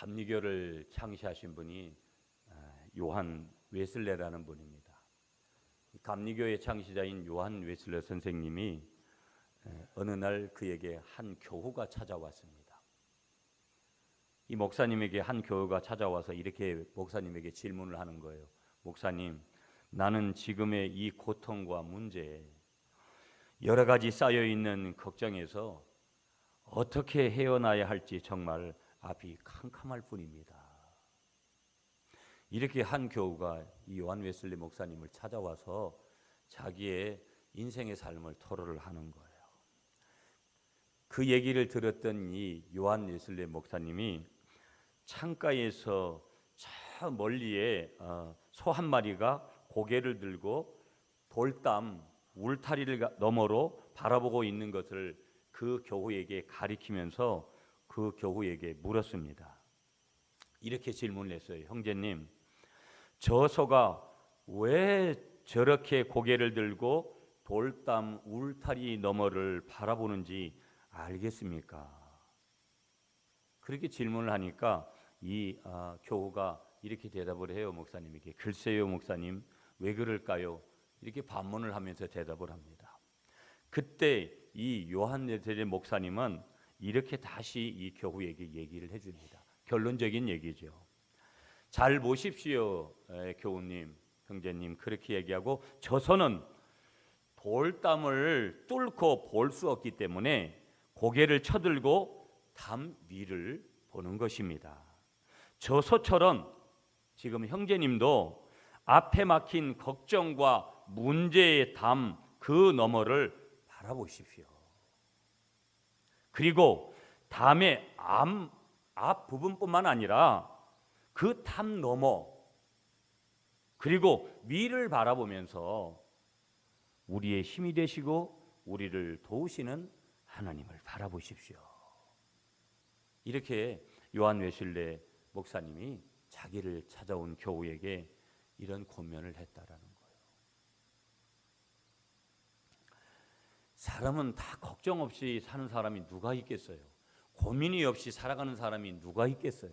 감리교를 창시하신 분이 요한 웨슬레라는 분입니다. 감리교의 창시자인 요한 웨슬레 선생님이 어느 날 그에게 한 교우가 찾아왔습니다. 이 목사님에게 한 교우가 찾아와서 이렇게 목사님에게 질문을 하는 거예요. 목사님, 나는 지금의 이 고통과 문제, 여러 가지 쌓여 있는 걱정에서 어떻게 헤어나야 할지 정말 앞이 캄캄할 뿐입니다. 이렇게 한 교우가 이 요한 웨슬리 목사님을 찾아와서 자기의 인생의 삶을 토로를 하는 거예요. 그 얘기를 들었던 이 요한 웨슬리 목사님이 창가에서 저 멀리에 소 한 마리가 고개를 들고 돌담 울타리를 너머로 바라보고 있는 것을 그 교우에게 가리키면서 그 교우에게 물었습니다. 이렇게 질문을 했어요. 형제님, 저 소가 왜 저렇게 고개를 들고 돌담 울타리 너머를 바라보는지 알겠습니까? 그렇게 질문을 하니까 이 교우가 이렇게 대답을 해요. 목사님에게. 글쎄요 목사님, 왜 그럴까요? 이렇게 반문을 하면서 대답을 합니다. 그때 이 요한 웨슬리 목사님은 이렇게 다시 이 교우에게 얘기를 해줍니다. 결론적인 얘기죠. 잘 보십시오 교우님, 형제님, 그렇게 얘기하고 저 소는 돌담을 뚫고 볼 수 없기 때문에 고개를 쳐들고 담 위를 보는 것입니다. 저 소처럼 지금 형제님도 앞에 막힌 걱정과 문제의 담 그 너머를 바라보십시오. 그리고 담의 앞 부분뿐만 아니라 그 담 너머 그리고 위를 바라보면서 우리의 힘이 되시고 우리를 도우시는 하나님을 바라보십시오. 이렇게 요한 웨슬레 목사님이 자기를 찾아온 교우에게 이런 권면을 했다라는 거예요. 사람은 다 걱정 없이 사는 사람이 누가 있겠어요? 고민이 없이 살아가는 사람이 누가 있겠어요?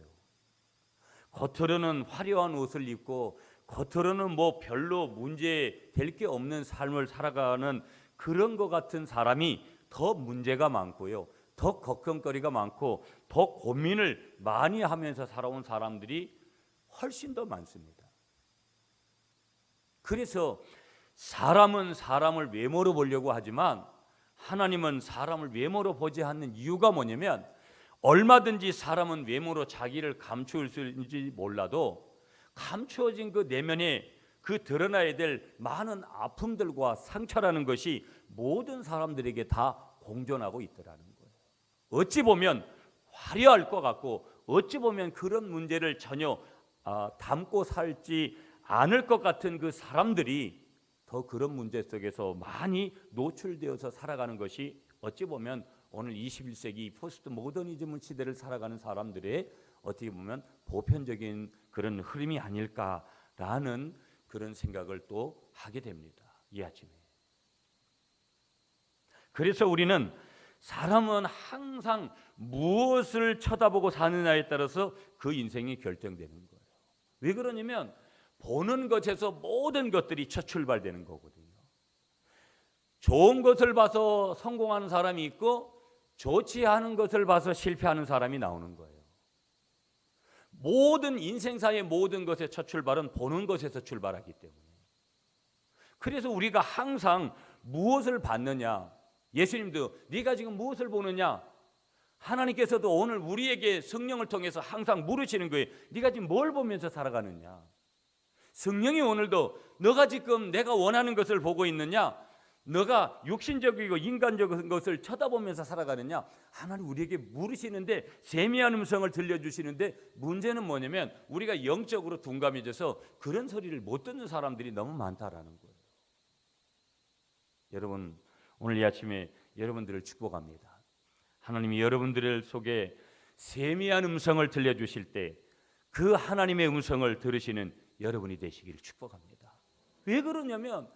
겉으로는 화려한 옷을 입고 겉으로는 뭐 별로 문제 될 게 없는 삶을 살아가는 그런 것 같은 사람이 더 문제가 많고요, 더 걱정거리가 많고 더 고민을 많이 하면서 살아온 사람들이 훨씬 더 많습니다. 그래서 사람은 사람을 외모로 보려고 하지만 하나님은 사람을 외모로 보지 않는 이유가 뭐냐면, 얼마든지 사람은 외모로 자기를 감추을 수 있는지 몰라도 감추어진 그 내면에 그 드러나야 될 많은 아픔들과 상처라는 것이 모든 사람들에게 다 공존하고 있더라는 거예요. 어찌 보면 화려할 것 같고 어찌 보면 그런 문제를 전혀 담고 살지 않을 것 같은 그 사람들이 더 그런 문제 속에서 많이 노출되어서 살아가는 것이 어찌 보면 오늘 21세기 포스트 모더니즘 시대를 살아가는 사람들의 어떻게 보면 보편적인 그런 흐름이 아닐까라는 그런 생각을 또 하게 됩니다. 이 아침에. 그래서 우리는 사람은 항상 무엇을 쳐다보고 사느냐에 따라서 그 인생이 결정되는 거예요. 왜 그러냐면 보는 것에서 모든 것들이 첫 출발되는 거거든요. 좋은 것을 봐서 성공하는 사람이 있고 좋지 않은 것을 봐서 실패하는 사람이 나오는 거예요. 모든 인생사의 모든 것의 첫 출발은 보는 것에서 출발하기 때문에. 그래서 우리가 항상 무엇을 봤느냐, 예수님도 네가 지금 무엇을 보느냐, 하나님께서도 오늘 우리에게 성령을 통해서 항상 물으시는 거예요. 네가 지금 뭘 보면서 살아가느냐. 성령이 오늘도 너가 지금 내가 원하는 것을 보고 있느냐, 너가 육신적이고 인간적인 것을 쳐다보면서 살아가느냐, 하나님 우리에게 물으시는데 세미한 음성을 들려주시는데, 문제는 뭐냐면 우리가 영적으로 둔감해져서 그런 소리를 못 듣는 사람들이 너무 많다라는 거예요. 여러분, 오늘 이 아침에 여러분들을 축복합니다. 하나님이 여러분들 속에 세미한 음성을 들려주실 때 그 하나님의 음성을 들으시는 여러분이 되시기를 축복합니다. 왜 그러냐면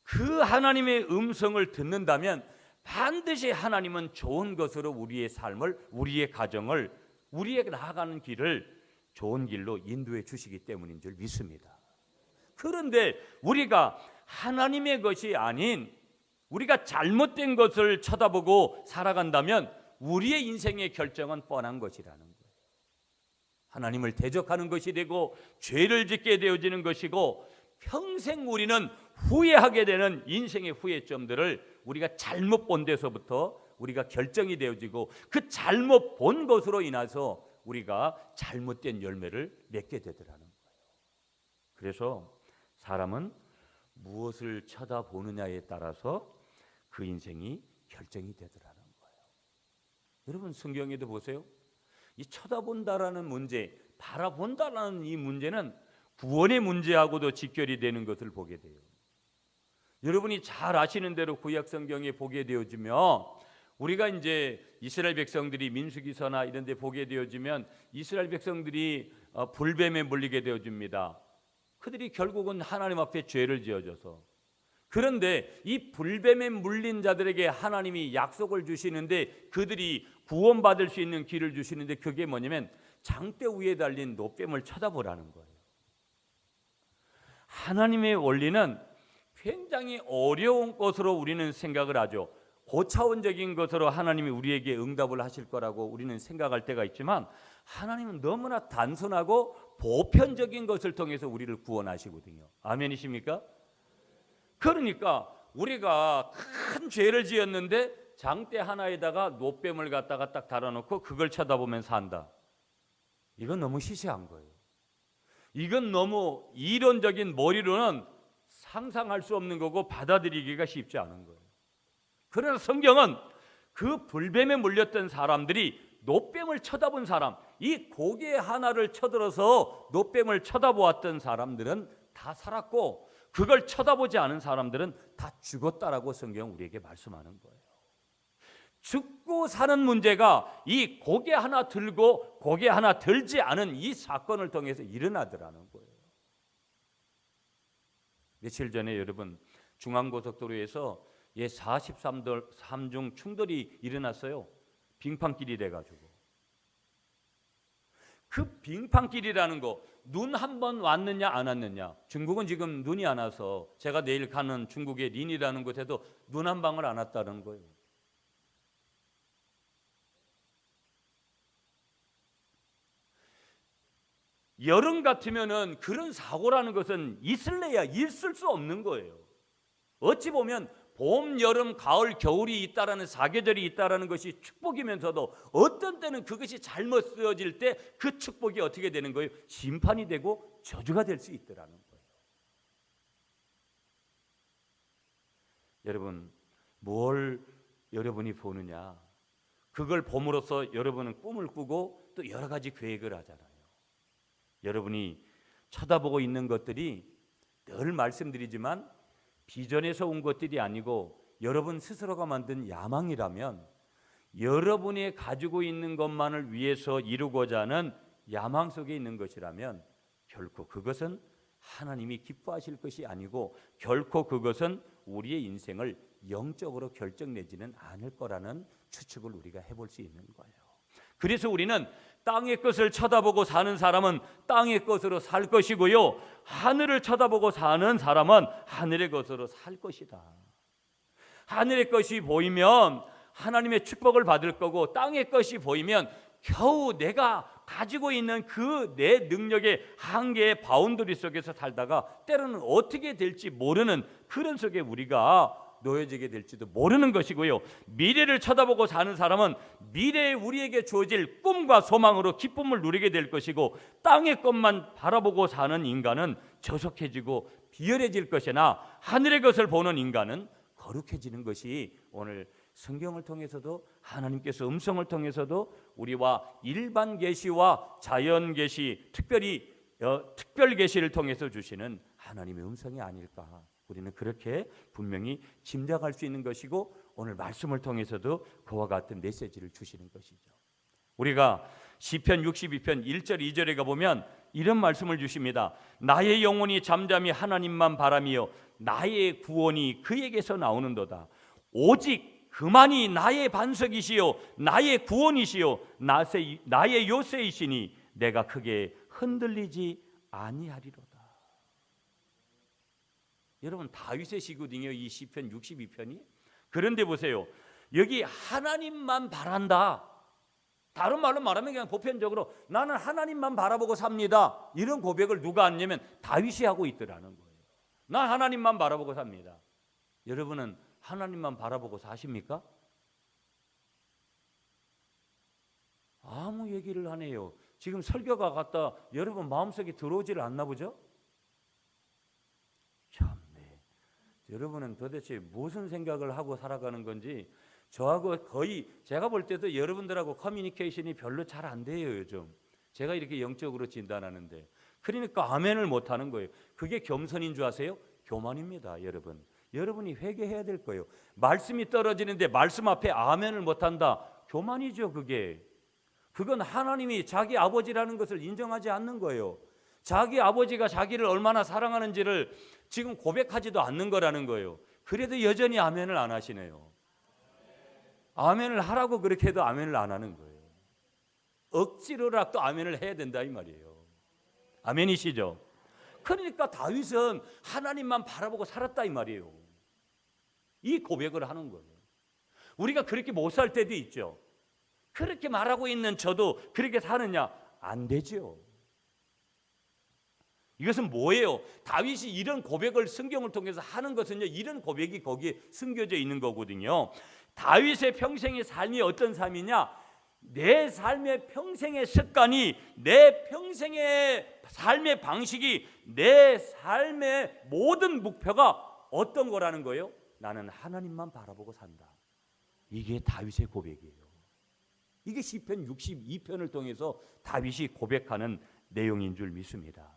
그 하나님의 음성을 듣는다면 반드시 하나님은 좋은 것으로 우리의 삶을, 우리의 가정을, 우리의 나아가는 길을 좋은 길로 인도해 주시기 때문인 줄 믿습니다. 그런데 우리가 하나님의 것이 아닌 우리가 잘못된 것을 쳐다보고 살아간다면 우리의 인생의 결정은 뻔한 것이라는 거예요. 하나님을 대적하는 것이 되고 죄를 짓게 되어지는 것이고 평생 우리는 후회하게 되는 인생의 후회점들을 우리가 잘못 본 데서부터 우리가 결정이 되어지고 그 잘못 본 것으로 인해서 우리가 잘못된 열매를 맺게 되더라는 거예요. 그래서 사람은 무엇을 쳐다보느냐에 따라서 그 인생이 결정이 되더라는 거예요. 여러분 성경에도 보세요. 이 쳐다본다라는 문제, 바라본다라는 이 문제는 구원의 문제하고도 직결이 되는 것을 보게 돼요. 여러분이 잘 아시는 대로 구약 성경에 보게 되어지면 우리가 이제 이스라엘 백성들이 민수기서나 이런 데 보게 되어지면 이스라엘 백성들이 불뱀에 물리게 되어집니다. 그들이 결국은 하나님 앞에 죄를 지어져서, 그런데 이 불뱀에 물린 자들에게 하나님이 약속을 주시는데 그들이 구원받을 수 있는 길을 주시는데 그게 뭐냐면 장대 위에 달린 노뱀을 쳐다보라는 거예요. 하나님의 원리는 굉장히 어려운 것으로 우리는 생각을 하죠. 고차원적인 것으로 하나님이 우리에게 응답을 하실 거라고 우리는 생각할 때가 있지만 하나님은 너무나 단순하고 보편적인 것을 통해서 우리를 구원하시거든요. 아멘이십니까? 그러니까 우리가 큰 죄를 지었는데 장대 하나에다가 노뱀을 갖다가 딱 달아놓고 그걸 쳐다보면서 산다. 이건 너무 시시한 거예요. 이건 너무 이론적인 머리로는 상상할 수 없는 거고 받아들이기가 쉽지 않은 거예요. 그러나 성경은 그 불뱀에 물렸던 사람들이 노뱀을 쳐다본 사람, 이 고개 하나를 쳐들어서 노뱀을 쳐다보았던 사람들은 다 살았고 그걸 쳐다보지 않은 사람들은 다 죽었다라고 성경은 우리에게 말씀하는 거예요. 죽고 사는 문제가 이 고개 하나 들고 고개 하나 들지 않은 이 사건을 통해서 일어나더라는 거예요. 며칠 전에 여러분 중앙고속도로에서 43중 충돌이 일어났어요. 빙판길이 돼가지고. 그 빙판길이라는 거 눈 한 번 왔느냐 안 왔느냐. 중국은 지금 눈이 안 와서 제가 내일 가는 중국의 린이라는 곳에도 눈 한 방울 안 왔다는 거예요. 여름 같으면은 그런 사고라는 것은 있을래야 있을 수 없는 거예요. 어찌 보면 봄, 여름, 가을, 겨울이 있다라는 사계절이 있다라는 것이 축복이면서도 어떤 때는 그것이 잘못 쓰여질 때 그 축복이 어떻게 되는 거예요? 심판이 되고 저주가 될 수 있더라는 거예요. 여러분, 뭘 여러분이 보느냐? 그걸 봄으로써 여러분은 꿈을 꾸고 또 여러 가지 계획을 하잖아요. 여러분이 쳐다보고 있는 것들이 늘 말씀드리지만 비전에서 온 것들이 아니고 여러분 스스로가 만든 야망이라면 여러분이 가지고 있는 것만을 위해서 이루고자 하는 야망 속에 있는 것이라면 결코 그것은 하나님이 기뻐하실 것이 아니고 결코 그것은 우리의 인생을 영적으로 결정내지는 않을 거라는 추측을 우리가 해볼 수 있는 거예요. 그래서 우리는 땅의 것을 쳐다보고 사는 사람은 땅의 것으로 살 것이고요, 하늘을 쳐다보고 사는 사람은 하늘의 것으로 살 것이다. 하늘의 것이 보이면 하나님의 축복을 받을 거고 땅의 것이 보이면 겨우 내가 가지고 있는 그 내 능력의 한계의 바운더리 속에서 살다가 때로는 어떻게 될지 모르는 그런 속에 우리가 놓여지게 될지도 모르는 것이고요, 미래를 쳐다보고 사는 사람은 미래에 우리에게 주어질 꿈과 소망으로 기쁨을 누리게 될 것이고 땅의 것만 바라보고 사는 인간은 저속해지고 비열해질 것이나 하늘의 것을 보는 인간은 거룩해지는 것이 오늘 성경을 통해서도 하나님께서 음성을 통해서도 우리와 일반 계시와 자연 계시, 특별히 특별 계시를 통해서 주시는 하나님의 음성이 아닐까, 우리는 그렇게 분명히 짐작할 수 있는 것이고 오늘 말씀을 통해서도 그와 같은 메시지를 주시는 것이죠. 우리가 시편 62편 1절 2절에 가보면 이런 말씀을 주십니다. 나의 영혼이 잠잠히 하나님만 바라며 나의 구원이 그에게서 나오는도다. 오직 그만이 나의 반석이시요 나의 구원이시요 나의 요새이시니 내가 크게 흔들리지 아니하리로다. 여러분 다윗의 시거든요, 이 시편 62편이. 그런데 보세요, 여기 하나님만 바란다. 다른 말로 말하면 그냥 보편적으로 나는 하나님만 바라보고 삽니다, 이런 고백을 누가 하냐면 다윗이 하고 있더라는 거예요. 난 하나님만 바라보고 삽니다. 여러분은 하나님만 바라보고 사십니까? 아무 얘기를 안 해요. 지금 설교가 갔다 여러분 마음속에 들어오지를 않나 보죠? 참네. 여러분은 도대체 무슨 생각을 하고 살아가는 건지 저하고 거의 제가 볼 때도 여러분들하고 커뮤니케이션이 별로 잘 안 돼요, 요즘. 제가 이렇게 영적으로 진단하는데. 그러니까 아멘을 못 하는 거예요. 그게 겸손인 줄 아세요? 교만입니다, 여러분. 여러분이 회개해야 될 거예요. 말씀이 떨어지는데 말씀 앞에 아멘을 못 한다. 교만이죠, 그게. 그건 하나님이 자기 아버지라는 것을 인정하지 않는 거예요. 자기 아버지가 자기를 얼마나 사랑하는지를 지금 고백하지도 않는 거라는 거예요. 그래도 여전히 아멘을 안 하시네요. 아멘을 하라고 그렇게 해도 아멘을 안 하는 거예요. 억지로라도 아멘을 해야 된다 이 말이에요. 아멘이시죠? 그러니까 다윗은 하나님만 바라보고 살았다 이 말이에요. 이 고백을 하는 거예요. 우리가 그렇게 못 살 때도 있죠. 그렇게 말하고 있는 저도 그렇게 사느냐? 안 되죠. 이것은 뭐예요? 다윗이 이런 고백을 성경을 통해서 하는 것은요, 이런 고백이 거기에 숨겨져 있는 거거든요. 다윗의 평생의 삶이 어떤 삶이냐? 내 삶의 평생의 습관이, 내 평생의 삶의 방식이, 내 삶의 모든 목표가 어떤 거라는 거예요? 나는 하나님만 바라보고 산다. 이게 다윗의 고백이에요. 이게 시편 62편을 통해서 다윗이 고백하는 내용인 줄 믿습니다.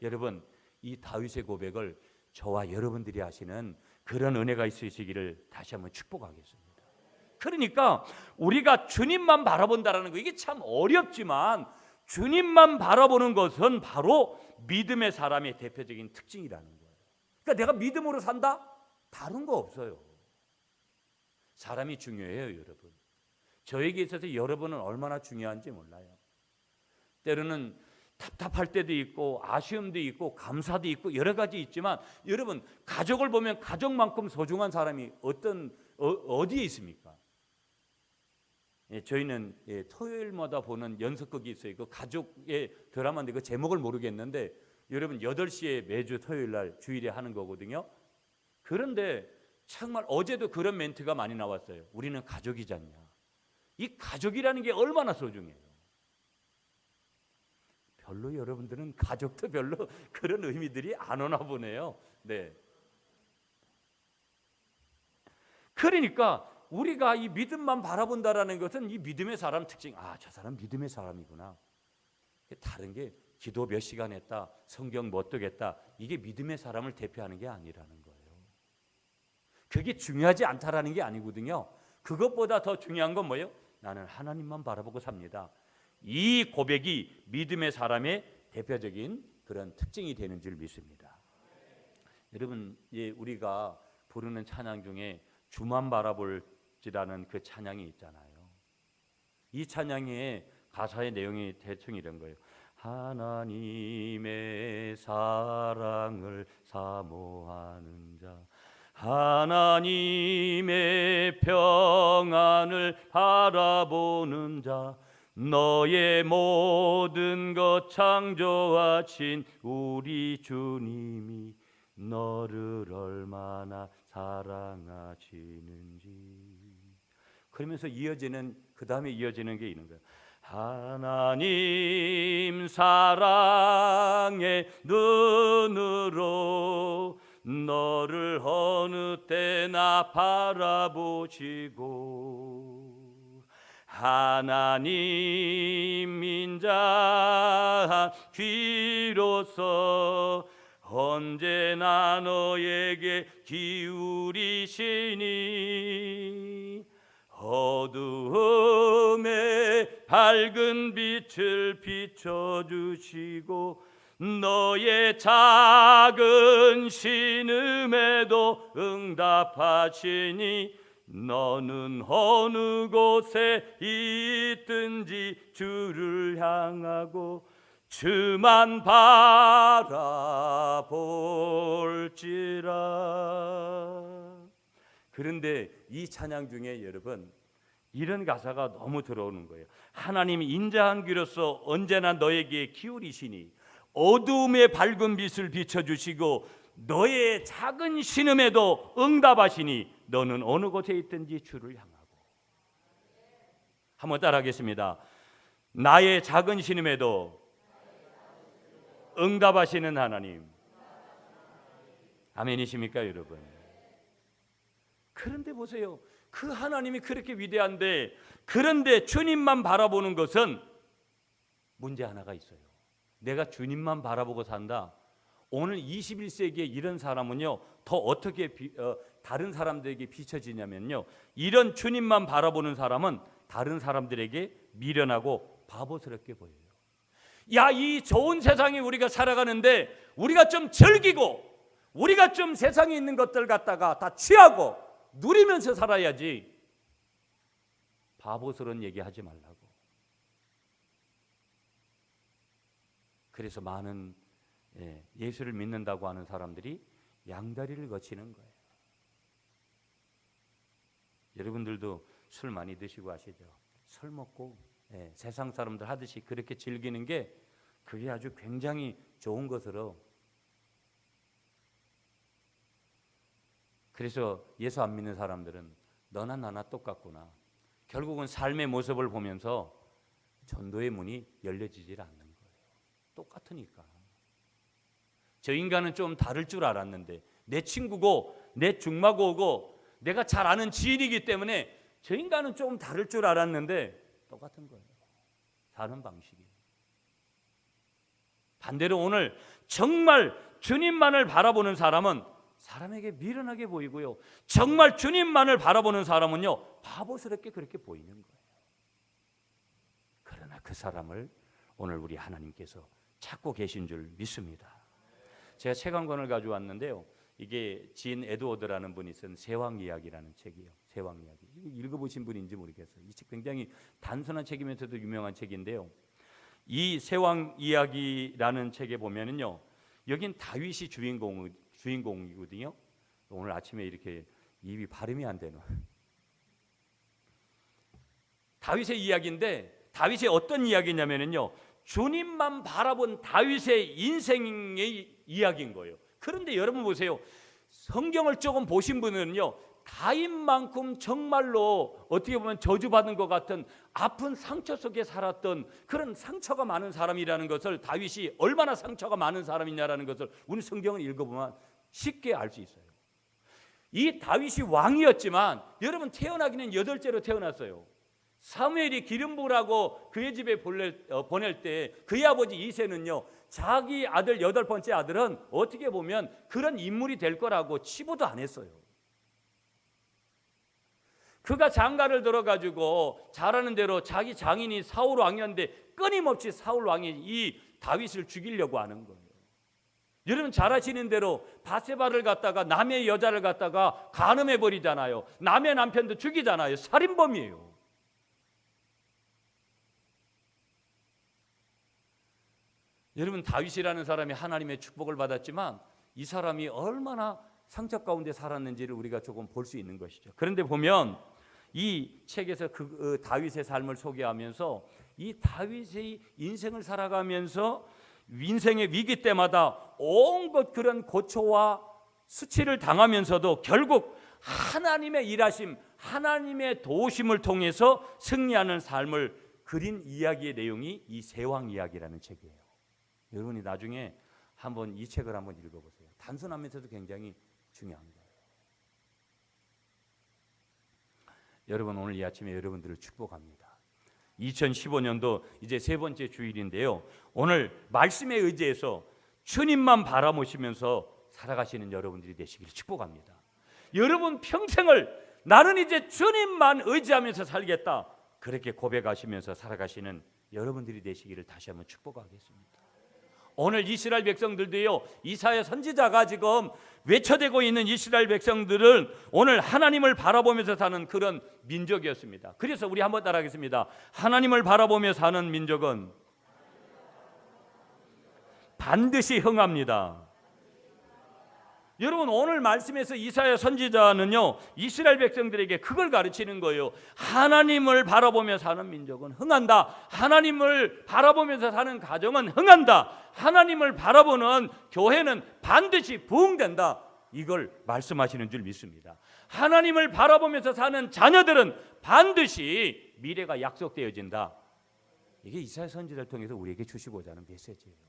여러분, 이 다윗의 고백을 저와 여러분들이 하시는 그런 은혜가 있으시기를 다시 한번 축복하겠습니다. 그러니까 우리가 주님만 바라본다라는 거, 이게 참 어렵지만 주님만 바라보는 것은 바로 믿음의 사람의 대표적인 특징이라는 거예요. 그러니까 내가 믿음으로 산다? 다른 거 없어요. 사람이 중요해요, 여러분. 저에게 있어서 여러분은 얼마나 중요한지 몰라요. 때로는 답답할 때도 있고 아쉬움도 있고 감사도 있고 여러 가지 있지만, 여러분 가족을 보면 가족만큼 소중한 사람이 어디에 있습니까? 저희는 토요일마다 보는 연속극이 있어요. 그 가족의 드라마인데 그 제목을 모르겠는데, 여러분 8시에 매주 토요일 날 주일에 하는 거거든요. 그런데 정말 어제도 그런 멘트가 많이 나왔어요. 우리는 가족이잖냐. 이 가족이라는 게 얼마나 소중해요. 별로 여러분들은 가족도 별로 그런 의미들이 안 오나 보네요. 네. 그러니까 우리가 이 믿음만 바라본다라는 것은 이 믿음의 사람 특징. 저 사람 믿음의 사람이구나. 다른 게 기도 몇 시간 했다, 성경 못 듣겠다, 이게 믿음의 사람을 대표하는 게 아니라는 거예요. 그게 중요하지 않다라는 게 아니거든요. 그것보다 더 중요한 건 뭐예요? 나는 하나님만 바라보고 삽니다. 이 고백이 믿음의 사람의 대표적인 그런 특징이 되는 줄 믿습니다. 여러분, 우리가 부르는 찬양 중에 주만 바라볼지라는 그 찬양이 있잖아요. 이 찬양의 가사의 내용이 대충 이런 거예요. 하나님의 사랑을 사모하는 자, 하나님의 평안을 바라보는 자, 너의 모든 것 창조하신 우리 주님이 너를 얼마나 사랑하시는지. 그러면서 그 다음에 이어지는 게 있는 거예요. 하나님 사랑의 눈으로 너를 어느 때나 바라보시고, 하나님 인자 귀로서 언제나 너에게 기울이시니, 어두움에 밝은 빛을 비춰주시고 너의 작은 신음에도 응답하시니 너는 어느 곳에 있든지 주를 향하고 주만 바라볼지라. 그런데 이 찬양 중에 여러분 이런 가사가 너무 들어오는 거예요. 하나님이 인자한 귀로서 언제나 너에게 기울이시니 어두움의 밝은 빛을 비춰주시고 너의 작은 신음에도 응답하시니 너는 어느 곳에 있든지 주를 향하고. 한번 따라하겠습니다. 나의 작은 신음에도 응답하시는 하나님. 아멘이십니까 여러분? 그런데 보세요, 그 하나님이 그렇게 위대한데, 그런데 주님만 바라보는 것은 문제 하나가 있어요. 내가 주님만 바라보고 산다. 오늘 21세기에 이런 사람은요, 더 어떻게 다른 사람들에게 비춰지냐면요, 이런 주님만 바라보는 사람은 다른 사람들에게 미련하고 바보스럽게 보여요. 야, 이 좋은 세상에 우리가 살아가는데 우리가 좀 즐기고 우리가 좀 세상에 있는 것들 갖다가 다 취하고 누리면서 살아야지. 바보스러운 얘기하지 말라고. 그래서 많은 예수를 믿는다고 하는 사람들이 양다리를 거치는 거예요. 여러분들도 술 많이 드시고 아시죠? 술 먹고 세상 사람들 하듯이 그렇게 즐기는 게 그게 아주 굉장히 좋은 것으로. 그래서 예수 안 믿는 사람들은 너나 나나 똑같구나. 결국은 삶의 모습을 보면서 전도의 문이 열려지질 않는 거예요. 똑같으니까. 저 인간은 좀 다를 줄 알았는데, 내 친구고 내 중마고고 내가 잘 아는 지인이기 때문에 저 인간은 좀 다를 줄 알았는데 똑같은 거예요. 사는 방식이. 반대로 오늘 정말 주님만을 바라보는 사람은 사람에게 미련하게 보이고요, 정말 주님만을 바라보는 사람은요 바보스럽게 그렇게 보이는 거예요. 그러나 그 사람을 오늘 우리 하나님께서 찾고 계신 줄 믿습니다. 제가 책 한 권을 가져왔는데요, 이게 진 에드워드라는 분이 쓴 세왕 이야기라는 책이에요. 세왕 이야기. 읽어보신 분인지 모르겠어요. 이 책 굉장히 단순한 책이면서도 유명한 책인데요, 이 세왕 이야기라는 책에 보면은요, 여긴 다윗이 주인공이거든요. 오늘 아침에 이렇게 입이 발음이 안 되는 다윗의 이야기인데, 다윗의 어떤 이야기냐면은요, 주님만 바라본 다윗의 인생의 이야기인 거예요. 그런데 여러분 보세요, 성경을 조금 보신 분은요, 다윗만큼 정말로 어떻게 보면 저주받은 것 같은 아픈 상처 속에 살았던 그런 상처가 많은 사람이라는 것을, 다윗이 얼마나 상처가 많은 사람이냐라는 것을 우리 성경을 읽어보면 쉽게 알 수 있어요. 이 다윗이 왕이었지만 여러분 태어나기는 8째로 태어났어요. 사무엘이 기름 부으라고 그의 집에 보낼 때 그의 아버지 이새는요, 자기 아들 8번째 아들은 어떻게 보면 그런 인물이 될 거라고 치부도 안 했어요. 그가 장가를 들어가지고 잘하는 대로 자기 장인이 사울 왕이었는데 끊임없이 사울 왕이 이 다윗을 죽이려고 하는 거예요. 여러분 잘 아시는 대로 바세바를 갖다가, 남의 여자를 갖다가 간음해 버리잖아요. 남의 남편도 죽이잖아요. 살인범이에요. 여러분 다윗이라는 사람이 하나님의 축복을 받았지만 이 사람이 얼마나 상처 가운데 살았는지를 우리가 조금 볼 수 있는 것이죠. 그런데 보면 이 책에서 그 다윗의 삶을 소개하면서 이 다윗의 인생을 살아가면서 인생의 위기 때마다 온갖 그런 고초와 수치를 당하면서도 결국 하나님의 일하심, 하나님의 도우심을 통해서 승리하는 삶을 그린 이야기의 내용이 이 세왕 이야기라는 책이에요. 여러분이 나중에 한번 이 책을 한번 읽어보세요. 단순하면서도 굉장히 중요한 거예요. 여러분 오늘 이 아침에 여러분들을 축복합니다. 2015년도 이제 3번째 주일인데요, 오늘 말씀에 의지해서 주님만 바라보시면서 살아가시는 여러분들이 되시기를 축복합니다. 여러분 평생을 나는 이제 주님만 의지하면서 살겠다, 그렇게 고백하시면서 살아가시는 여러분들이 되시기를 다시 한번 축복하겠습니다. 오늘 이스라엘 백성들도요, 이사야 선지자가 지금 외쳐대고 있는 이스라엘 백성들은 오늘 하나님을 바라보면서 사는 그런 민족이었습니다. 그래서 우리 한번 따라하겠습니다. 하나님을 바라보며 사는 민족은 반드시 흥합니다. 여러분, 오늘 말씀에서 이사야 선지자는요, 이스라엘 백성들에게 그걸 가르치는 거예요. 하나님을 바라보며 사는 민족은 흥한다. 하나님을 바라보면서 사는 가정은 흥한다. 하나님을 바라보는 교회는 반드시 부흥된다. 이걸 말씀하시는 줄 믿습니다. 하나님을 바라보면서 사는 자녀들은 반드시 미래가 약속되어진다. 이게 이사야 선지자를 통해서 우리에게 주시고자 하는 메시지예요.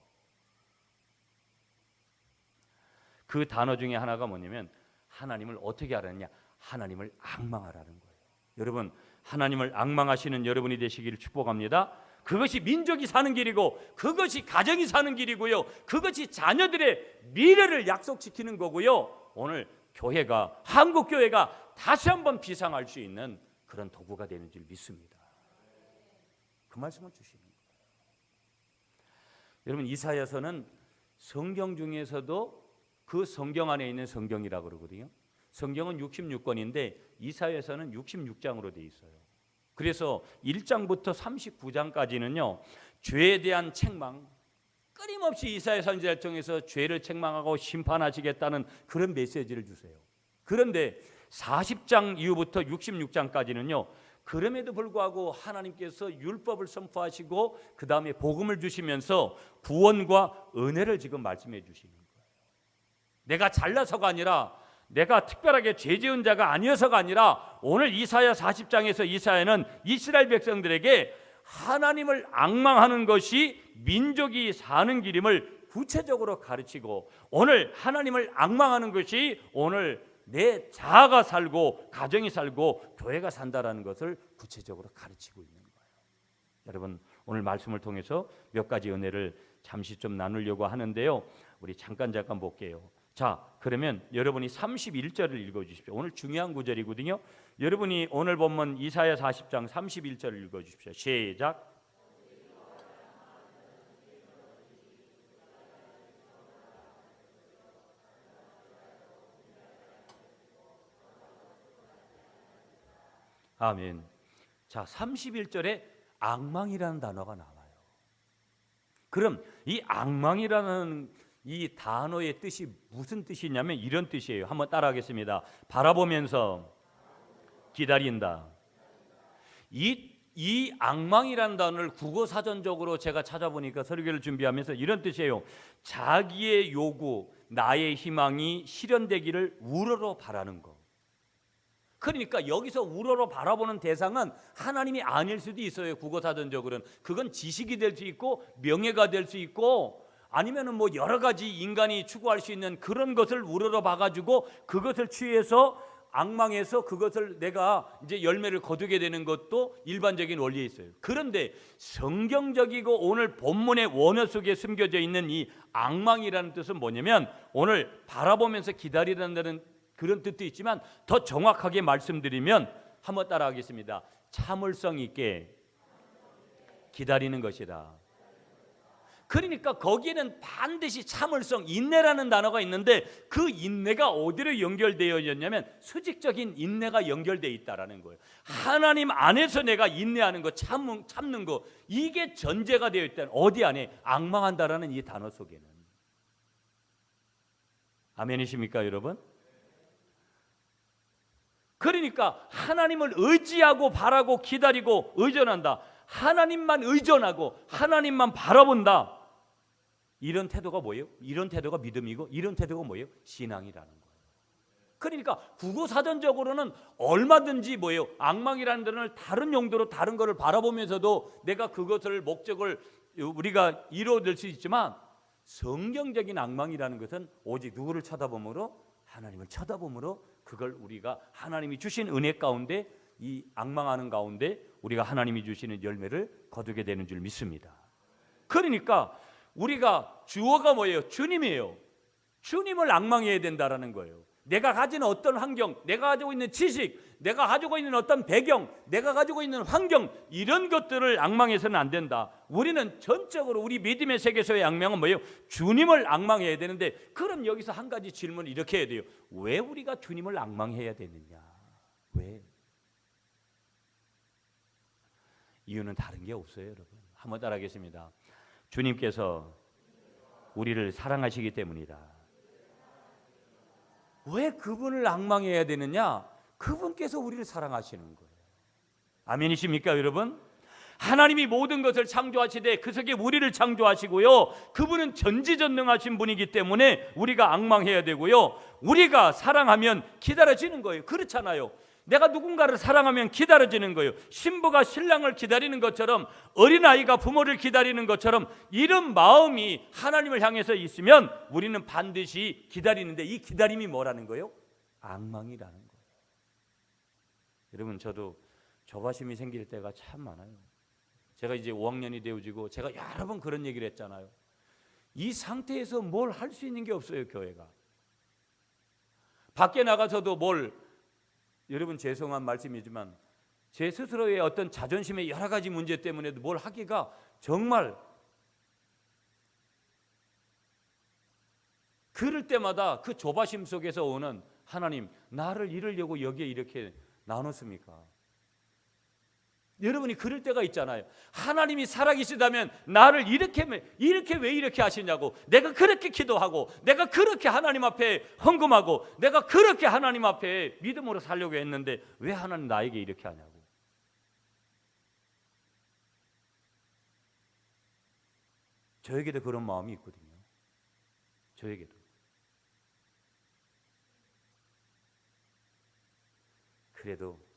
그 단어 중에 하나가 뭐냐면 하나님을 어떻게 하라느냐? 하나님을 앙망하라는 거예요. 여러분, 하나님을 앙망하시는 여러분이 되시기를 축복합니다. 그것이 민족이 사는 길이고, 그것이 가정이 사는 길이고요, 그것이 자녀들의 미래를 약속시키는 거고요. 오늘 교회가, 한국 교회가 다시 한번 비상할 수 있는 그런 도구가 되는 줄 믿습니다. 그 말씀을 주시는 거예요. 여러분, 이사야서는 성경 중에서도 그 성경 안에 있는 성경이라고 그러거든요. 성경은 66권인데 이사야서는 66장으로 되어 있어요. 그래서 1장부터 39장까지는요, 죄에 대한 책망, 끊임없이 이사야 선지자를 통해서 죄를 책망하고 심판하시겠다는 그런 메시지를 주세요. 그런데 40장 이후부터 66장까지는요, 그럼에도 불구하고 하나님께서 율법을 선포하시고 그 다음에 복음을 주시면서 구원과 은혜를 지금 말씀해 주시는 거예요. 내가 잘나서가 아니라, 내가 특별하게 죄 지은 자가 아니어서가 아니라, 오늘 이사야 40장에서 이사야는 이스라엘 백성들에게 하나님을 앙망하는 것이 민족이 사는 길임을 구체적으로 가르치고, 오늘 하나님을 앙망하는 것이 오늘 내 자아가 살고 가정이 살고 교회가 산다라는 것을 구체적으로 가르치고 있는 거예요. 여러분, 오늘 말씀을 통해서 몇 가지 은혜를 잠시 좀 나누려고 하는데요, 우리 잠깐 볼게요. 자, 그러면 여러분이 31절을 읽어주십시오. 오늘 중요한 구절이거든요. 여러분이 오늘 본문 이사야 40장 31절을 읽어주십시오. 시작. 아멘. 자, 31절에 앙망이라는 단어가 나와요. 그럼 이 앙망이라는 이 단어의 뜻이 무슨 뜻이냐면 이런 뜻이에요. 한번 따라하겠습니다. 바라보면서 기다린다. 이 앙망이라는 단어를 국어사전적으로 제가 찾아보니까 설교를 준비하면서 이런 뜻이에요. 자기의 요구, 나의 희망이 실현되기를 우러러 바라는 거. 그러니까 여기서 우러러 바라보는 대상은 하나님이 아닐 수도 있어요. 국어사전적으로는 그건 지식이 될 수 있고 명예가 될 수 있고, 아니면은 뭐 여러 가지 인간이 추구할 수 있는 그런 것을 우러러 봐가지고 그것을 취해서 앙망해서 그것을 내가 이제 열매를 거두게 되는 것도 일반적인 원리에 있어요. 그런데 성경적이고 오늘 본문의 원어 속에 숨겨져 있는 이 앙망이라는 뜻은 뭐냐면, 오늘 바라보면서 기다리라는 그런 뜻도 있지만 더 정확하게 말씀드리면 한번 따라하겠습니다. 참을성 있게 기다리는 것이다. 그러니까 거기에는 반드시 참을성, 인내라는 단어가 있는데 그 인내가 어디로 연결되어 있냐면 수직적인 인내가 연결되어 있다라는 거예요. 하나님 안에서 내가 인내하는 거, 참는 거, 이게 전제가 되어 있다는, 어디 안에? 앙망한다라는 이 단어 속에는. 아멘이십니까, 여러분? 그러니까 하나님을 의지하고 바라고 기다리고 의존한다. 하나님만 의존하고 하나님만 바라본다. 이런 태도가 뭐예요? 이런 태도가 믿음이고, 이런 태도가 뭐예요? 신앙이라는 거예요. 그러니까 국어사전적으로는 얼마든지 뭐예요? 앙망이라는 단어를 다른 용도로 다른 것을 바라보면서도 내가 그것을 목적을 우리가 이루어낼 수 있지만, 성경적인 앙망이라는 것은 오직 누구를 쳐다보므로? 하나님을 쳐다보므로 그걸 우리가 하나님이 주신 은혜 가운데, 이 앙망하는 가운데 우리가 하나님이 주시는 열매를 거두게 되는 줄 믿습니다. 그러니까 우리가 주어가 뭐예요? 주님이에요. 주님을 앙망해야 된다라는 거예요. 내가 가진 어떤 환경, 내가 가지고 있는 지식, 내가 가지고 있는 어떤 배경, 내가 가지고 있는 환경, 이런 것들을 앙망해서는 안 된다. 우리는 전적으로 우리 믿음의 세계에서의 앙망은 뭐예요? 주님을 앙망해야 되는데, 그럼 여기서 한 가지 질문을 이렇게 해야 돼요. 왜 우리가 주님을 앙망해야 되느냐? 왜? 이유는 다른 게 없어요, 여러분. 한번 따라하겠습니다. 주님께서 우리를 사랑하시기 때문이다. 왜 그분을 앙망해야 되느냐? 그분께서 우리를 사랑하시는 거예요. 아멘이십니까, 여러분? 하나님이 모든 것을 창조하시되 그 속에 우리를 창조하시고요, 그분은 전지전능하신 분이기 때문에 우리가 앙망해야 되고요, 우리가 사랑하면 기다려지는 거예요. 그렇잖아요. 내가 누군가를 사랑하면 기다려지는 거예요. 신부가 신랑을 기다리는 것처럼, 어린아이가 부모를 기다리는 것처럼, 이런 마음이 하나님을 향해서 있으면 우리는 반드시 기다리는데, 이 기다림이 뭐라는 거예요? 앙망이라는 거예요. 여러분, 저도 조바심이 생길 때가 참 많아요. 제가 이제 5학년이 되어지고 제가 여러 번 그런 얘기를 했잖아요. 이 상태에서 뭘 할 수 있는 게 없어요, 교회가. 밖에 나가서도 여러분, 죄송한 말씀이지만 제 스스로의 어떤 자존심의 여러 가지 문제 때문에도 뭘 하기가 정말, 그럴 때마다 그 조바심 속에서 오는, 하나님, 나를 잃으려고 여기에 이렇게 나눴습니까? 여러분이 그럴 때가 있잖아요. 하나님이 살아계시다면 나를 이렇게 왜 이렇게 하시냐고, 내가 그렇게 기도하고, 내가 그렇게 하나님 앞에 헌금하고, 내가 그렇게 하나님 앞에 믿음으로 살려고 했는데 왜 하나님 나에게 이렇게 하냐고. 저에게도 그런 마음이 있거든요. 저에게도. 그래도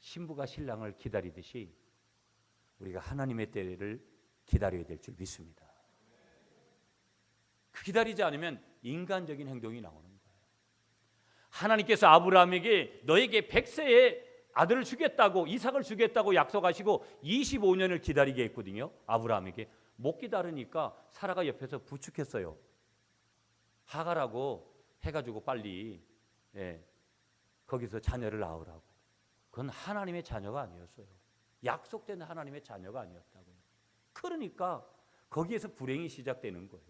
신부가 신랑을 기다리듯이 우리가 하나님의 때를 기다려야 될 줄 믿습니다. 기다리지 않으면 인간적인 행동이 나오는 거예요. 하나님께서 아브라함에게 너에게 100세에 아들을 주겠다고, 이삭을 주겠다고 약속하시고 25년을 기다리게 했거든요. 아브라함에게. 못 기다리니까 사라가 옆에서 부축했어요. 하가라고 해가지고 빨리 거기서 자녀를 낳으라고. 그건 하나님의 자녀가 아니었어요. 약속된 하나님의 자녀가 아니었다고요. 그러니까 거기에서 불행이 시작되는 거예요.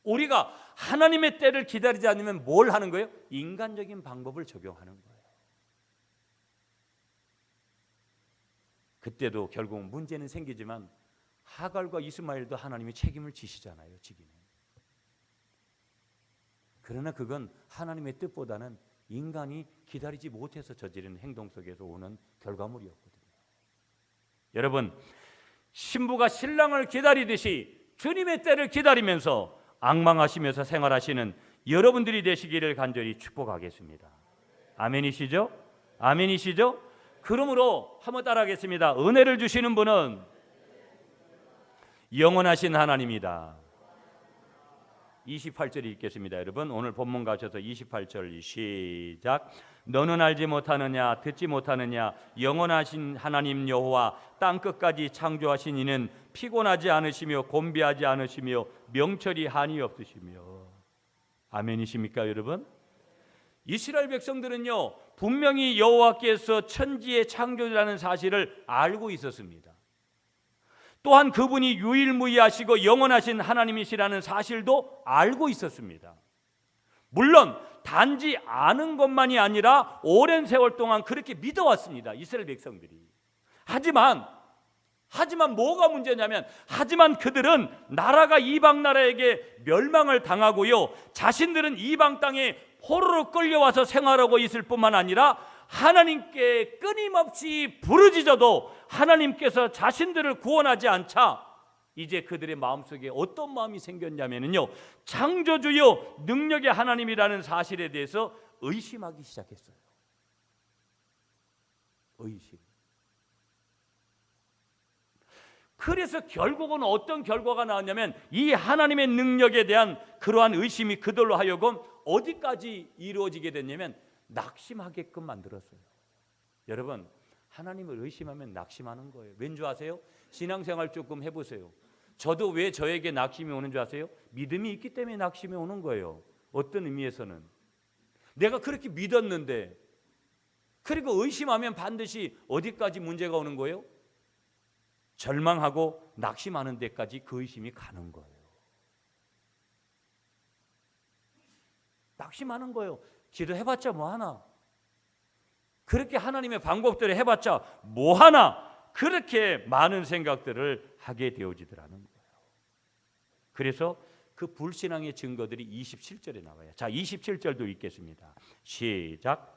우리가 하나님의 때를 기다리지 않으면 뭘 하는 거예요? 인간적인 방법을 적용하는 거예요. 그때도 결국 문제는 생기지만 하갈과 이스마엘도 하나님이 책임을 지시잖아요. 지기는. 그러나 그건 하나님의 뜻보다는 인간이 기다리지 못해서 저지른 행동 속에서 오는 결과물이었거든요. 여러분, 신부가 신랑을 기다리듯이 주님의 때를 기다리면서 앙망하시면서 생활하시는 여러분들이 되시기를 간절히 축복하겠습니다. 아멘이시죠? 아멘이시죠? 그러므로 한번 따라하겠습니다. 은혜를 주시는 분은 영원하신 하나님이다. 28절 읽겠습니다. 여러분, 오늘 본문 가셔서 28절 시작. 너는 알지 못하느냐, 듣지 못하느냐, 영원하신 하나님 여호와 땅끝까지 창조하신 이는 피곤하지 않으시며 곤비하지 않으시며 명철이 한이 없으시며. 아멘이십니까, 여러분? 이스라엘 백성들은요, 분명히 여호와께서 천지의 창조라는 사실을 알고 있었습니다. 또한 그분이 유일무이하시고 영원하신 하나님이시라는 사실도 알고 있었습니다. 물론 단지 아는 것만이 아니라 오랜 세월 동안 그렇게 믿어왔습니다. 이스라엘 백성들이. 하지만 뭐가 문제냐면, 하지만 그들은 나라가 이방 나라에게 멸망을 당하고요, 자신들은 이방 땅에 포로로 끌려와서 생활하고 있을 뿐만 아니라 하나님께 끊임없이 부르짖어도 하나님께서 자신들을 구원하지 않자 이제 그들의 마음속에 어떤 마음이 생겼냐면요, 창조주요 능력의 하나님이라는 사실에 대해서 의심하기 시작했어요. 의심. 그래서 결국은 어떤 결과가 나왔냐면, 이 하나님의 능력에 대한 그러한 의심이 그들로 하여금 어디까지 이루어지게 됐냐면 낙심하게끔 만들었어요. 여러분, 하나님을 의심하면 낙심하는 거예요. 왠지 아세요? 신앙생활 조금 해보세요. 저도 왜 저에게 낙심이 오는 줄 아세요? 믿음이 있기 때문에 낙심이 오는 거예요. 어떤 의미에서는 내가 그렇게 믿었는데, 그리고 의심하면 반드시 어디까지 문제가 오는 거예요? 절망하고 낙심하는 데까지 그 의심이 가는 거예요. 낙심하는 거예요. 기도해봤자 뭐하나, 그렇게 하나님의 방법대로 해봤자 뭐하나, 그렇게 많은 생각들을 하게 되어지더라는 거예요. 그래서 그 불신앙의 증거들이 27절에 나와요. 자, 27절도 읽겠습니다. 시작.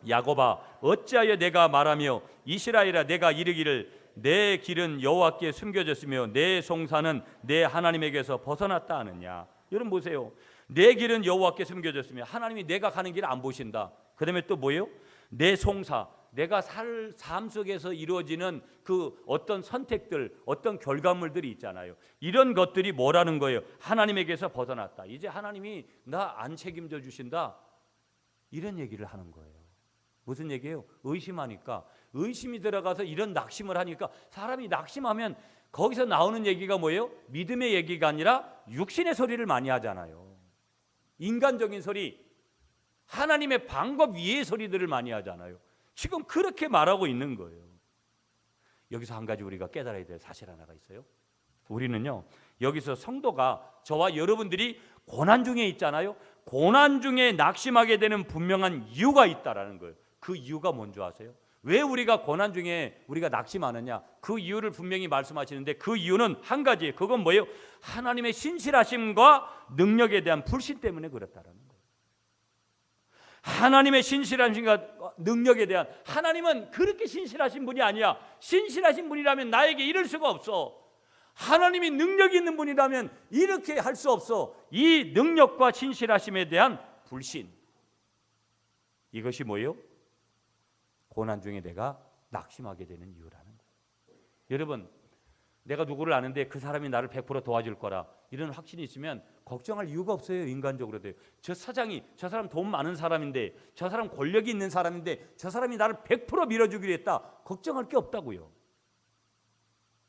야곱아, 어찌하여 내가 말하며 이스라엘아 내가 이르기를 내 길은 여호와께 숨겨졌으며 내 송사는 내 하나님에게서 벗어났다 하느냐. 여러분 보세요. 내 길은 여호와께 숨겨졌으며 하나님이 내가 가는 길을 안 보신다. 그 다음에 또 뭐예요? 내 송사, 내가 살 삶 속에서 이루어지는 그 어떤 선택들, 어떤 결과물들이 있잖아요. 이런 것들이 뭐라는 거예요? 하나님에게서 벗어났다. 이제 하나님이 나 안 책임져 주신다. 이런 얘기를 하는 거예요. 무슨 얘기예요? 의심하니까, 의심이 들어가서 이런 낙심을 하니까, 사람이 낙심하면 거기서 나오는 얘기가 뭐예요? 믿음의 얘기가 아니라 육신의 소리를 많이 하잖아요. 인간적인 소리, 하나님의 방법 위의 소리들을 많이 하잖아요. 지금 그렇게 말하고 있는 거예요. 여기서 한 가지 우리가 깨달아야 될 사실 하나가 있어요. 우리는요, 여기서 성도가, 저와 여러분들이 고난 중에 있잖아요. 고난 중에 낙심하게 되는 분명한 이유가 있다라는 거예요. 그 이유가 뭔지 아세요? 왜 우리가 고난 중에 우리가 낙심하느냐? 그 이유를 분명히 말씀하시는데, 그 이유는 한 가지예요. 그건 뭐예요? 하나님의 신실하심과 능력에 대한 불신 때문에 그렇다라는 거예요. 하나님의 신실하심과 능력에 대한, 하나님은 그렇게 신실하신 분이 아니야. 신실하신 분이라면 나에게 이럴 수가 없어. 하나님이 능력이 있는 분이라면 이렇게 할 수 없어. 이 능력과 신실하심에 대한 불신, 이것이 뭐예요? 고난 중에 내가 낙심하게 되는 이유라는 거예요. 여러분, 내가 누구를 아는데 그 사람이 나를 100% 도와줄 거라, 이런 확신이 있으면 걱정할 이유가 없어요. 인간적으로도요. 저 사장이, 저 사람 돈 많은 사람인데, 저 사람 권력이 있는 사람인데, 저 사람이 나를 100% 밀어주기로 했다. 걱정할 게 없다고요.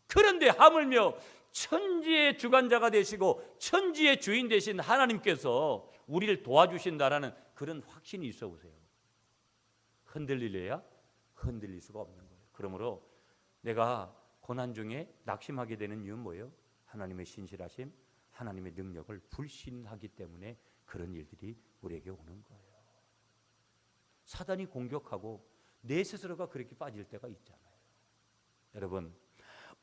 그런데 하물며 천지의 주관자가 되시고 천지의 주인 되신 하나님께서 우리를 도와주신다라는 그런 확신이 있어 보세요. 흔들리려야 흔들릴 수가 없는 거예요. 그러므로 내가 고난 중에 낙심하게 되는 이유는 뭐예요? 하나님의 신실하심, 하나님의 능력을 불신하기 때문에 그런 일들이 우리에게 오는 거예요. 사단이 공격하고 내 스스로가 그렇게 빠질 때가 있잖아요. 여러분,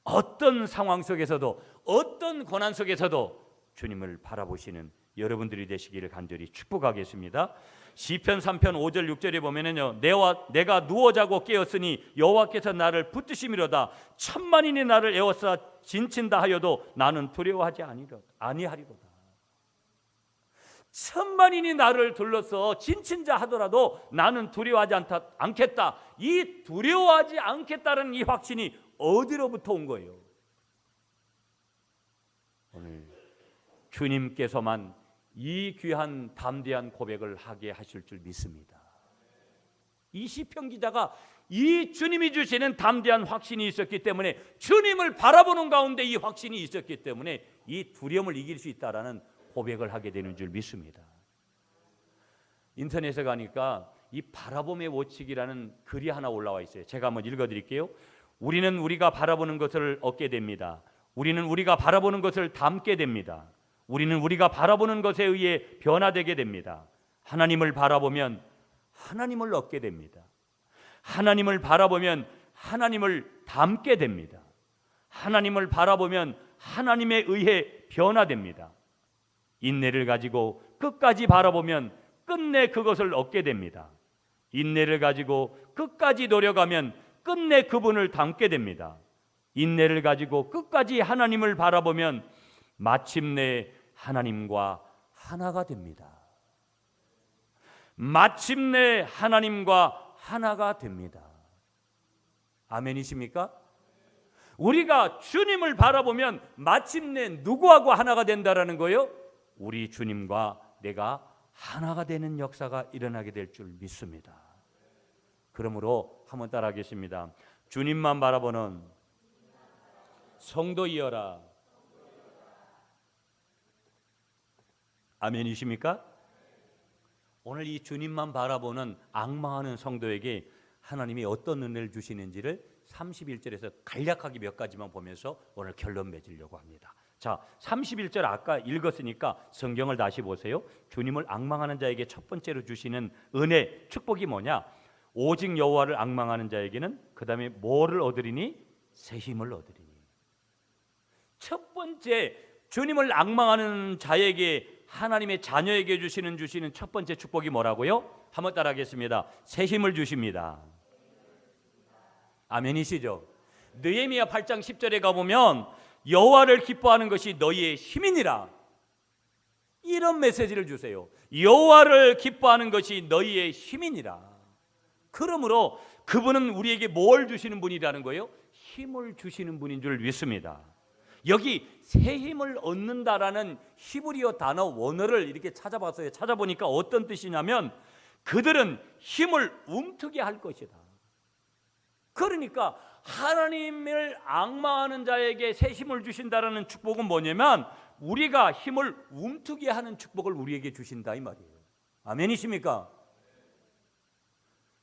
어떤 상황 속에서도, 어떤 고난 속에서도 주님을 바라보시는 여러분들이 되시기를 간절히 축복하겠습니다. 시편 3편 5절 6절에 보면은요, 내가 누워 자고 깨었으니 여호와께서 나를 붙드심이로다. 천만인이 나를 에워싸 진친다 하여도 나는 두려워하지 아니하리로다. 천만인이 나를 둘러서 진친자 하더라도 나는 두려워하지 않겠다. 이 두려워하지 않겠다는 이 확신이 어디로부터 온 거예요? 오늘 주님께서만 이 귀한 담대한 고백을 하게 하실 줄 믿습니다. 이 시편 기자가 이 주님이 주시는 담대한 확신이 있었기 때문에, 주님을 바라보는 가운데 이 확신이 있었기 때문에 이 두려움을 이길 수 있다라는 고백을 하게 되는 줄 믿습니다. 인터넷에 가니까 이 바라봄의 원칙이라는 글이 하나 올라와 있어요. 제가 한번 읽어드릴게요. 우리는 우리가 바라보는 것을 얻게 됩니다. 우리는 우리가 바라보는 것을 담게 됩니다. 우리는 우리가 바라보는 것에 의해 변화되게 됩니다. 하나님을 바라보면 하나님을 얻게 됩니다. 하나님을 바라보면 하나님을 담게 됩니다. 하나님을 바라보면 하나님에 의해 변화됩니다. 인내를 가지고 끝까지 바라보면 끝내 그것을 얻게 됩니다. 인내를 가지고 끝까지 노력하면 끝내 그분을 닮게 됩니다. 인내를 가지고 끝까지 하나님을 바라보면 마침내 하나님과 하나가 됩니다. 마침내 하나님과 하나가 됩니다. 아멘이십니까? 우리가 주님을 바라보면 마침내 누구하고 하나가 된다라는 거예요? 우리 주님과 내가 하나가 되는 역사가 일어나게 될 줄 믿습니다. 그러므로 한번 따라하겠습니다. 주님만 바라보는 성도이여라. 아멘이십니까? 오늘 이 주님만 바라보는 앙망하는 성도에게 하나님이 어떤 은혜를 주시는지를 31절에서 간략하게 몇 가지만 보면서 오늘 결론 맺으려고 합니다. 자, 31절 아까 읽었으니까 성경을 다시 보세요. 주님을 앙망하는 자에게 첫 번째로 주시는 은혜, 축복이 뭐냐? 오직 여호와를 앙망하는 자에게는 그 다음에 뭐를 얻으리니? 새 힘을 얻으리니. 첫 번째, 주님을 앙망하는 자에게, 하나님의 자녀에게 주시는 첫 번째 축복이 뭐라고요? 한번 따라하겠습니다. 새 힘을 주십니다. 아멘이시죠? 느헤미야 8장 10절에 가보면 여호와를 기뻐하는 것이 너희의 힘이니라, 이런 메시지를 주세요. 여호와를 기뻐하는 것이 너희의 힘이니라. 그러므로 그분은 우리에게 뭘 주시는 분이라는 거예요? 힘을 주시는 분인 줄 믿습니다. 여기 새 힘을 얻는다라는 히브리어 단어 원어를 이렇게 찾아봤어요. 찾아보니까 어떤 뜻이냐면 그들은 힘을 움트게 할 것이다. 그러니까 하나님을 앙망하는 자에게 새 힘을 주신다라는 축복은 뭐냐면 우리가 힘을 움트게 하는 축복을 우리에게 주신다 이 말이에요. 아멘이십니까?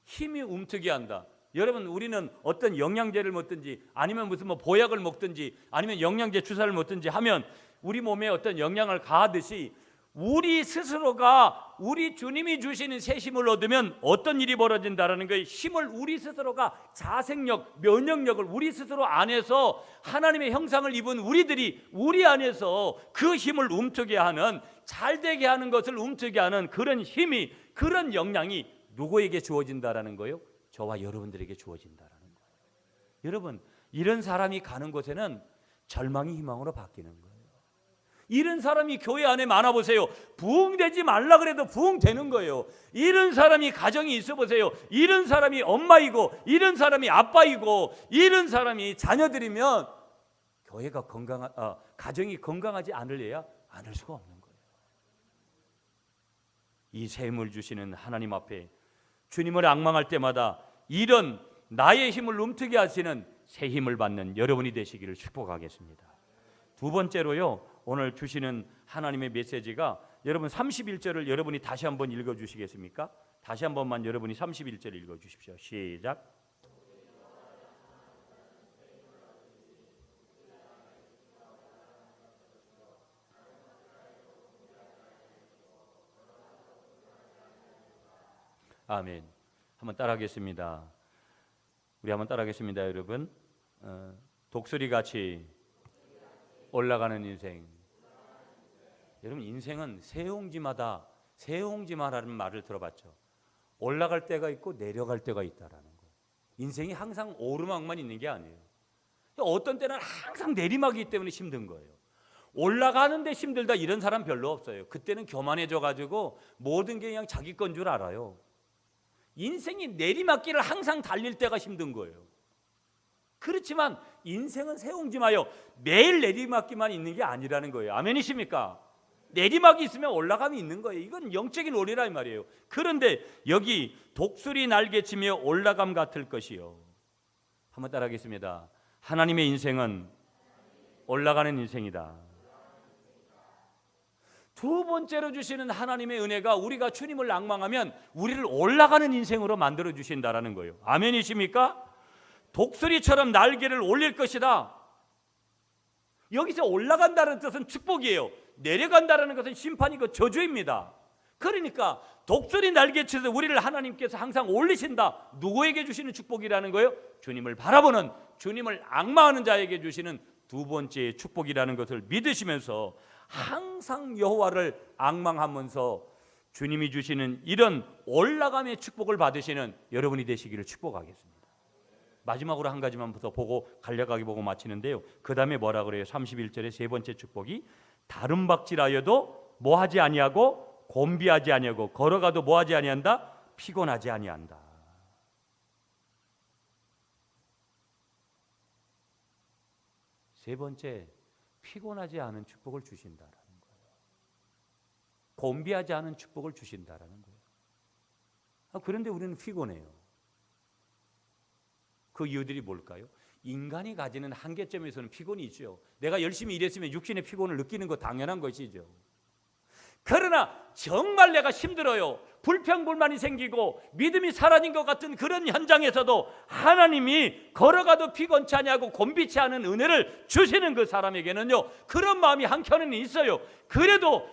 힘이 움트게 한다. 여러분, 우리는 어떤 영양제를 먹든지 아니면 무슨 보약을 먹든지 아니면 영양제 주사를 먹든지 하면 우리 몸에 어떤 영향을 가하듯이 우리 스스로가 우리 주님이 주시는 새 힘을 얻으면 어떤 일이 벌어진다라는 거예요. 힘을 우리 스스로가 자생력, 면역력을 우리 스스로 안에서 하나님의 형상을 입은 우리들이 우리 안에서 그 힘을 움트게 하는, 잘되게 하는 것을 움트게 하는 그런 힘이, 그런 영향이 누구에게 주어진다라는 거예요? 저와 여러분들에게 주어진다라는 거예요. 여러분, 이런 사람이 가는 곳에는 절망이 희망으로 바뀌는 거예요. 이런 사람이 교회 안에 많아 보세요. 부흥되지 말라 그래도 부흥되는 거예요. 이런 사람이 가정이 있어 보세요. 이런 사람이 엄마이고 이런 사람이 아빠이고 이런 사람이 자녀들이면 교회가 가정이 건강하지 않을 수가 없는 거예요. 이 새 힘을 주시는 하나님 앞에 주님을 앙망할 때마다 이런 나의 힘을 움트게 하시는 새 힘을 받는 여러분이 되시기를 축복하겠습니다. 두 번째로요, 오늘 주시는 하나님의 메시지가, 여러분 31절을 여러분이 다시 한번 읽어주시겠습니까? 다시 한 번만 여러분이 31절 읽어주십시오. 시작. 아멘. 한번 따라하겠습니다. 우리 한번 따라하겠습니다, 여러분. 독수리같이 올라가는 인생. 여러분, 인생은 새옹지마라는 말을 들어봤죠. 올라갈 때가 있고 내려갈 때가 있다라는 거. 인생이 항상 오르막만 있는 게 아니에요. 어떤 때는 항상 내리막이기 때문에 힘든 거예요. 올라가는데 힘들다 이런 사람 별로 없어요. 그때는 교만해져 가지고 모든 게 그냥 자기 건 줄 알아요. 인생이 내리막길을 항상 달릴 때가 힘든 거예요. 그렇지만 인생은 새옹지마요, 매일 내리막길만 있는 게 아니라는 거예요. 아멘이십니까? 내리막이 있으면 올라감이 있는 거예요. 이건 영적인 원리라 이 말이에요. 그런데 여기 독수리 날개치며 올라감 같을 것이요. 한번 따라하겠습니다. 하나님의 인생은 올라가는 인생이다. 두 번째로 주시는 하나님의 은혜가 우리가 주님을 앙망하면 우리를 올라가는 인생으로 만들어 주신다라는 거예요. 아멘이십니까? 독수리처럼 날개를 올릴 것이다. 여기서 올라간다는 뜻은 축복이에요. 내려간다는 것은 심판이고 저주입니다. 그러니까 독수리 날개쳐서 우리를 하나님께서 항상 올리신다. 누구에게 주시는 축복이라는 거예요? 주님을 바라보는, 주님을 앙망하는 자에게 주시는 두 번째 축복이라는 것을 믿으시면서 항상 여호와를 앙망하면서 주님이 주시는 이런 올라감의 축복을 받으시는 여러분이 되시기를 축복하겠습니다. 마지막으로 한 가지만 더 보고 간략하게 보고 마치는데요. 그 다음에 뭐라 그래요? 31절의 세 번째 축복이 다른 박질하여도 뭐하지 아니하고 곤비하지 아니하고 걸어가도 뭐하지 아니한다? 피곤하지 아니한다. 세 번째, 피곤하지 않은 축복을 주신다라는 거예요. 곤비하지 않은 축복을 주신다라는 거예요. 그런데 우리는 피곤해요. 그 이유들이 뭘까요? 인간이 가지는 한계점에서는 피곤이 있죠. 내가 열심히 일했으면 육신의 피곤을 느끼는 거 당연한 것이죠. 그러나 정말 내가 힘들어요, 불평불만이 생기고 믿음이 사라진 것 같은 그런 현장에서도 하나님이 걸어가도 피곤치 아니하고 곤비치 않은 은혜를 주시는 그 사람에게는요, 그런 마음이 한켠에는 있어요. 그래도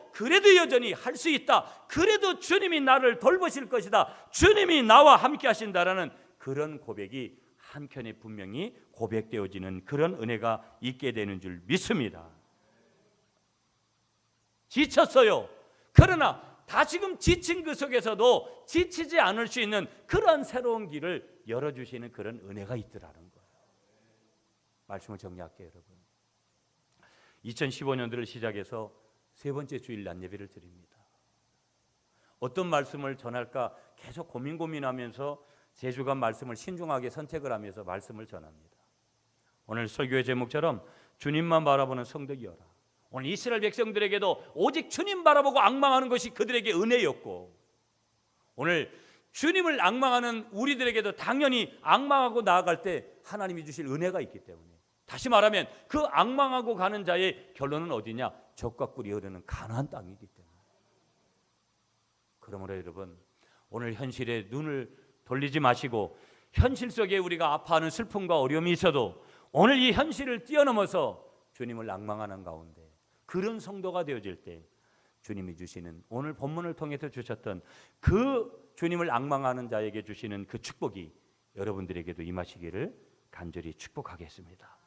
여전히 할 수 있다, 그래도 주님이 나를 돌보실 것이다, 주님이 나와 함께 하신다라는 그런 고백이 한켠에 분명히 고백되어지는 그런 은혜가 있게 되는 줄 믿습니다. 지쳤어요. 그러나 다시금 지친 그 속에서도 지치지 않을 수 있는 그런 새로운 길을 열어주시는 그런 은혜가 있더라는 거예요. 말씀을 정리할게요, 여러분. 2015년도를 시작해서 세 번째 주일 낮 예배를 드립니다. 어떤 말씀을 전할까 계속 고민하면서 제 주간 말씀을 신중하게 선택을 하면서 말씀을 전합니다. 오늘 설교의 제목처럼 주님만 바라보는 성도이여라. 오늘 이스라엘 백성들에게도 오직 주님 바라보고 앙망하는 것이 그들에게 은혜였고, 오늘 주님을 앙망하는 우리들에게도 당연히 앙망하고 나아갈 때 하나님이 주실 은혜가 있기 때문에, 다시 말하면 그 앙망하고 가는 자의 결론은 어디냐? 젖과 꿀이 흐르는 가나안 땅이기 때문에. 그러므로 여러분, 오늘 현실에 눈을 돌리지 마시고, 현실 속에 우리가 아파하는 슬픔과 어려움이 있어도 오늘 이 현실을 뛰어넘어서 주님을 앙망하는 가운데 그런 성도가 되어질 때 주님이 주시는, 오늘 본문을 통해서 주셨던 그 주님을 앙망하는 자에게 주시는 그 축복이 여러분들에게도 임하시기를 간절히 축복하겠습니다.